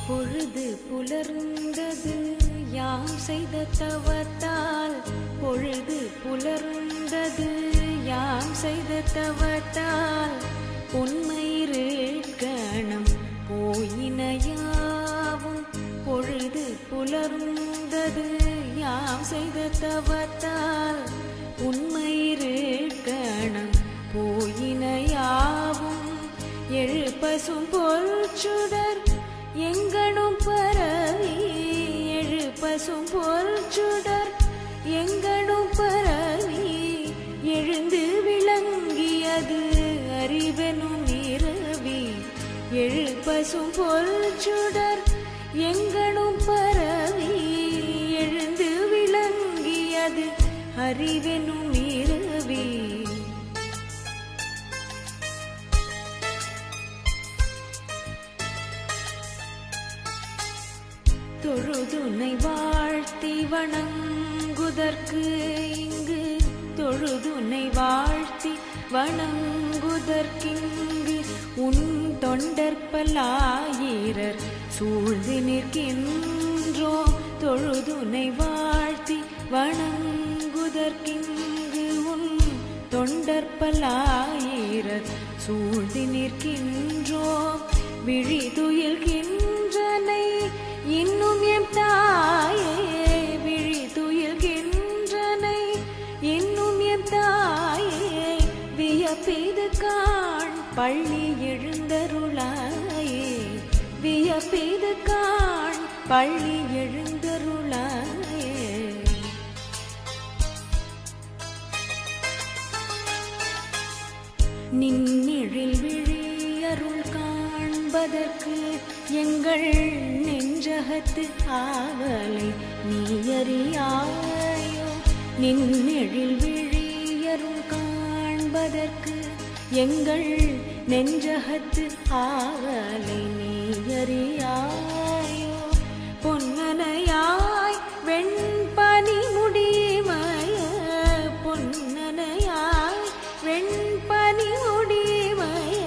பொழுது புலர்ந்தது யாம் செய்த தவத்தால், பொழுது புலர்ந்தது யாம் செய்த தவத்தால், உண்மையிரு கணம் போயினையாவும். பொழுது புலர்ந்தது யாம் செய்த தவத்தால், உண்மையிரு கணம் போயினையாவும். எழு பசும் பொற்சுடர் எங்கனும் பரவி, எழு பசும் பொற்சுடர் எங்கனும் பரவி, எழுந்து விளங்கியது அறிவெனும் இரவி. எழு பசும் பொற்சுடர் எங்கனும் பரவி, எழுந்து விளங்கியது அறிவெனும் இரவி. தொழுதுனை வாழ்த்தி வணங்குதற்கு இங்கு, தொழுதுனை வாழ்த்தி வணங்குதற்கிங்கு, உன் தொண்டற்பலாயிரர் சூழ்ந்து நிற்கின்றோ. தொழுதுனை வாழ்த்தி வணங்குதற்கிங்கு, உன் தொண்டற்பலாயிரர் சூழ்ந்து நிற்கின்றோ. விழிதுயில்கின்றனை இன்னும் எம் தாயே, விழிதுயில்கின்றனை இன்னும் எம் தாயே, வியப்பெய்து காண் பள்ளி எழுந்தருளாயே, வியப்பெய்து காண் பள்ளி எழுந்தருளாயே. நின்னெழில் விழியருள் காண்பதற்கு எங்கள் நெஞ்சகத்து ஆவலை நீயறியாயோ. நின்னெழில் விழியருள் காண்பதற்கு எங்கள் நெஞ்சகத்து ஆவலை நீயறியாயோ. பொன்னனையாய் வெண்பனி முடிமய, பொன்னனையாய் வெண்பனி முடிமய,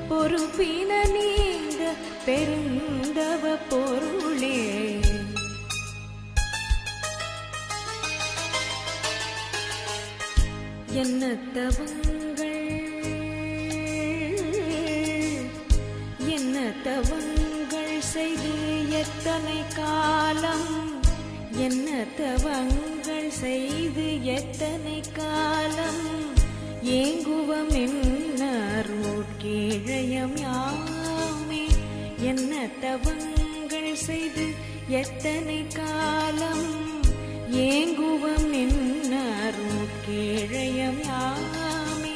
பொறுப்பின நீங்க பெருந்தவ பொருளே. என்ன தவங்கள் என்ன தவங்கள் செய்து எத்தனை காலம், என்ன தவங்கள் செய்து எத்தனை காலம், ஏங்குவம் என்னருட்கேழயம் யாமே. என்ன தவங்கள் செய்து எத்தனை காலம், ஏங்குவம் என்னருட்கேழயம் யாமே.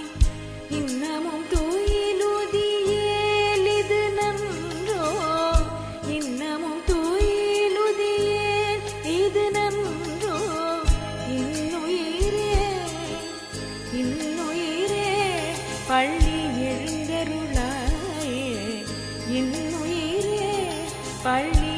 இன்னமும் துயிலுதியேலிது நன்றோ, இன்னமும் துயிலுதியேல் இது நன்றோ. இன்னுயிரே இன்னுயிரே பள்ளி எழுந்தருளாயே, இன்னுயிரே பள்ளி